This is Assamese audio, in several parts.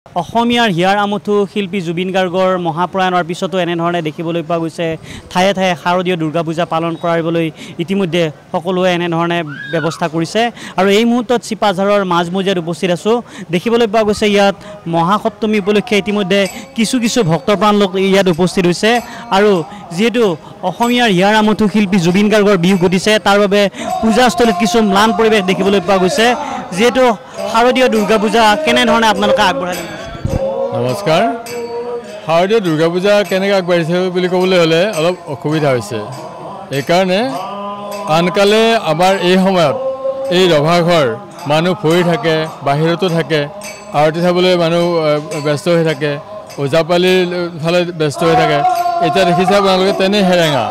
অসমীয়াৰ হিয়াৰ আমঠু শিল্পী জুবিন গাৰ্গৰ মহাপ্ৰয়াণৰ পিছতো এনেধৰণে দেখিবলৈ পোৱা গৈছে ঠায়ে ঠায়ে শাৰদীয় দুৰ্গা পূজা পালন কৰাবলৈ ইতিমধ্যে সকলোৱে এনেধৰণে ব্যৱস্থা কৰিছে আৰু এই মুহূৰ্তত চিপাঝাৰৰ মাজমজিয়াত উপস্থিত আছোঁ। দেখিবলৈ পোৱা গৈছে ইয়াত মহাসপ্তমী উপলক্ষে ইতিমধ্যে কিছু ভক্তপ্ৰাণ লোক ইয়াত উপস্থিত হৈছে আৰু যিহেতু অসমীয়াৰ হিয়াৰ আমঠু শিল্পী জুবিন গাৰ্গৰ বিয়োগ ঘটিছে তাৰ বাবে পূজাস্থলীত কিছু ম্লান পৰিৱেশ দেখিবলৈ পোৱা গৈছে। যিহেতু শাৰদীয় দুৰ্গা পূজা কেনেধৰণে আপোনালোকে আগবঢ়ালে? নমস্কাৰ। শাৰদীয় দুৰ্গা পূজা কেনেকৈ আগবাঢ়িছে বুলি ক'বলৈ হ'লে অলপ অসুবিধা হৈছে। এইকাৰণে আনকালে আমাৰ এই সময়ত এই ৰভাঘৰ মানুহ ভৰি থাকে, বাহিৰতো থাকে, আৰতি চাবলৈ মানুহ ব্যস্ত হৈ থাকে, ওজাপালিৰ ফালে ব্যস্ত হৈ থাকে। এতিয়া দেখিছে আপোনালোকে তেনে হেৰেঙা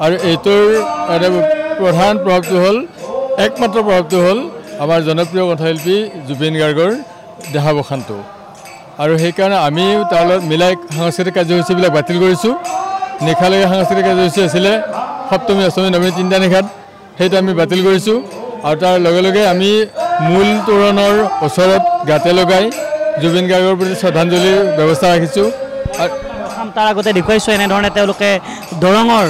আৰু এইটোৰ প্ৰধান প্ৰভাৱটো হ'ল একমাত্ৰ প্ৰভাৱটো হ'ল আমাৰ জনপ্ৰিয় কণ্ঠশিল্পী জুবিন গাৰ্গৰ দেহাৱসানটো আৰু সেইকাৰণে আমি তাৰ লগত মিলাই সাংস্কৃতিক কাৰ্যসূচীবিলাক বাতিল কৰিছোঁ। নিশালৈকে সাংস্কৃতিক কাৰ্যসূচী আছিলে সপ্তমী, অষ্টমী, নৱমী তিনিটা নিশাত, সেইটো আমি বাতিল কৰিছোঁ আৰু তাৰ লগে লগে আমি মূল তোৰণৰ ওচৰত গাতে লগাই জুবিন গাৰ্গৰ প্ৰতি শ্ৰদ্ধাঞ্জলিৰ ব্যৱস্থা ৰাখিছোঁ। তাৰ আগতে দেখুৱাইছোঁ এনেধৰণে তেওঁলোকে দৰঙৰ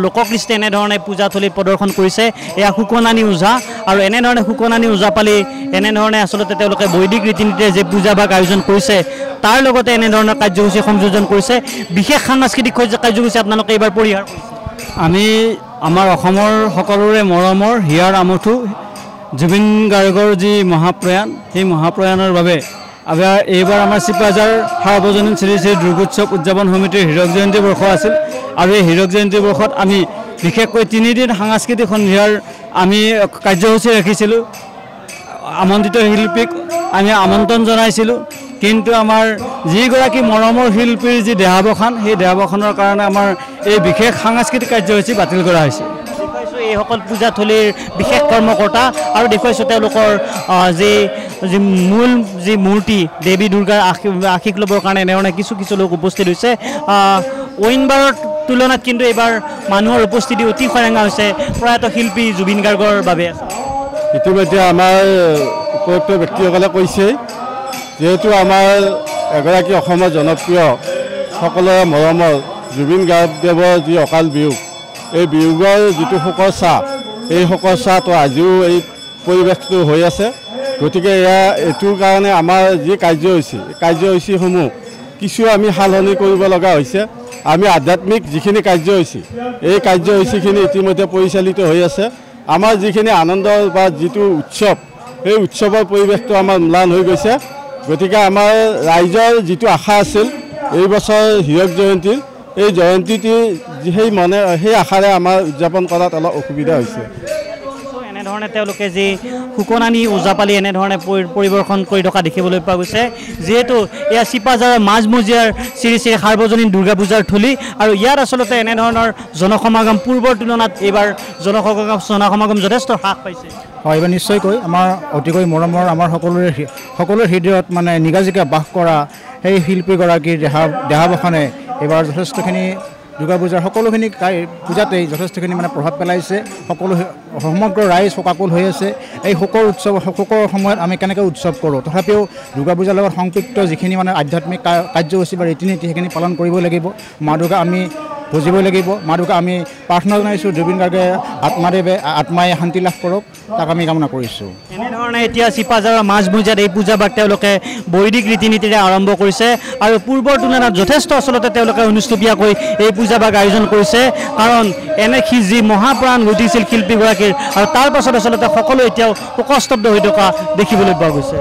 লোককৃষ্টি এনেধৰণে পূজাথলীত প্ৰদৰ্শন কৰিছে। এয়া সুকনানী ওজা আৰু এনেধৰণে সুকনানী ওজা পালি এনেধৰণে আচলতে তেওঁলোকে বৈদিক ৰীতি নীতিৰে যে পূজাভাগ আয়োজন কৰিছে তাৰ লগতে এনেধৰণৰ কাৰ্যসূচী সংযোজন কৰিছে। বিশেষ সাংস্কৃতিক কাৰ্যসূচী আপোনালোকে এইবাৰ পৰিহাৰ কৰিছে। আমি আমাৰ অসমৰ সকলোৰে মৰমৰ হিয়াৰ আমঠু জুবিন গাৰ্গৰ যি মহাপ্ৰয়াণ, সেই মহাপ্ৰয়াণৰ বাবে এইবাৰ আমাৰ চিপাঝাৰ সাৰ্বজনীন শ্ৰী শ্ৰী দুৰ্গোৎসৱ উদযাপন সমিতিৰ হীৰক জয়ন্তী বৰ্ষ আছিল আৰু এই হীৰক জয়ন্তী বৰ্ষত আমি বিশেষকৈ 3 দিন সাংস্কৃতিক সন্ধিয়াৰ আমি কাৰ্যসূচী ৰাখিছিলোঁ। আমন্ত্ৰিত শিল্পীক আমি আমন্ত্ৰণ জনাইছিলোঁ, কিন্তু আমাৰ যিগৰাকী মৰমৰ শিল্পীৰ যি দেহাৱসান, সেই দেহাৱসানৰ কাৰণে আমাৰ এই বিশেষ সাংস্কৃতিক কাৰ্যসূচী বাতিল কৰা হৈছে। এইসকল পূজাথলীৰ বিশেষ কৰ্মকৰ্তা আৰু দেখুৱাইছোঁ তেওঁলোকৰ যি মূল যি মূৰ্তি দেৱী দুৰ্গাৰ আশীষ ল'বৰ কাৰণে এনেধৰণে কিছু লোক উপস্থিত হৈছে। অইনবাৰৰ তুলনাত কিন্তু এইবাৰ মানুহৰ উপস্থিতি অতি সেৰেঙা হৈছে প্ৰয়াত শিল্পী জুবিন গাৰ্গৰ বাবে। ইতিমধ্যে আমাৰ উপযুক্ত ব্যক্তিসকলে কৈছে, যিহেতু আমাৰ এগৰাকী অসমৰ জনপ্ৰিয় সকলোৰে মৰমৰ জুবিন গাৰ্গদেৱৰ যি অকাল বিয়োগ, এই বিয়োগৰ যিটো শোকৰ চাহ, এই শোকৰ চাহটো আজিও এই পৰিৱেশটো হৈ আছে। গতিকে এইটোৰ কাৰণে আমাৰ যি কাৰ্যসূচীসমূহ কিছু আমি সালসলনি কৰিব লগা হৈছে। আমি আধ্যাত্মিক যিখিনি কাৰ্যসূচী, এই কাৰ্যসূচীখিনি ইতিমধ্যে পৰিচালিত হৈ আছে। আমাৰ যিখিনি আনন্দ বা যিটো উৎসৱ, সেই উৎসৱৰ পৰিৱেশটো আমাৰ ম্লান হৈ গৈছে। গতিকে আমাৰ ৰাইজৰ যিটো আশা আছিল এই বছৰ হীৰক জয়ন্তীৰ, এই জয়ন্তীটি সেই আশাৰে আমাৰ উদযাপন কৰাত অলপ অসুবিধা হৈছে। এনেধৰণে তেওঁলোকে যি সুকনানী ওজাপালি এনেধৰণে পৰিৱেশন কৰি থকা দেখিবলৈ পোৱা গৈছে। যিহেতু এয়া চিপাঝাৰৰ মাজমজিয়াৰ শ্ৰী শ্ৰী সাৰ্বজনীন দুৰ্গা পূজাৰ থলী আৰু ইয়াত আচলতে এনেধৰণৰ জনসমাগম পূৰ্বৰ তুলনাত এইবাৰ জনসমাগম যথেষ্ট হ্ৰাস পাইছে। হয়, এইবাৰ নিশ্চয়কৈ আমাৰ অতিকৈ মৰমৰ আমাৰ সকলোৰে হৃদয়ত মানে নিগাজিকে বাস কৰা সেই শিল্পীগৰাকীৰ দেহাৱসানে এইবাৰ যথেষ্টখিনি দুৰ্গা পূজাৰ সকলোখিনি পূজাতেই যথেষ্টখিনি মানে প্ৰভাৱ পেলাইছে। সমগ্ৰ ৰাইজ শোকাকুল হৈ আছে। এই শোকৰ সময়ত আমি কেনেকৈ উৎসৱ কৰোঁ, তথাপিও দুৰ্গা পূজাৰ লগত সংপৃক্ত যিখিনি মানে আধ্যাত্মিক কাৰ্যসূচী বা ৰীতি নীতি সেইখিনি পালন কৰিব লাগিব। মা দুৰ্গা আমি বুজিবই লাগিব। মা দুৰ্গা আমি প্ৰাৰ্থনা জনাইছোঁ জুবিন গাৰ্গে আত্মাই শান্তি লাভ কৰক, তাক আমি কামনা কৰিছোঁ। এনেধৰণে এতিয়া চিপাঝাৰৰ মাজমজিয়াত এই পূজাভাগ তেওঁলোকে বৈদিক ৰীতি নীতিৰে আৰম্ভ কৰিছে আৰু পূৰ্বৰ তুলনাত যথেষ্ট আচলতে তেওঁলোকে অনুষ্টুপীয়াকৈ এই পূজাভাগ আয়োজন কৰিছে। কাৰণ যি মহাপ্ৰাণ ঘটিছিল শিল্পীগৰাকীৰ আৰু তাৰ পাছত আচলতে সকলো এতিয়াও শোকস্তব্ধ হৈ থকা দেখিবলৈ পোৱা গৈছে।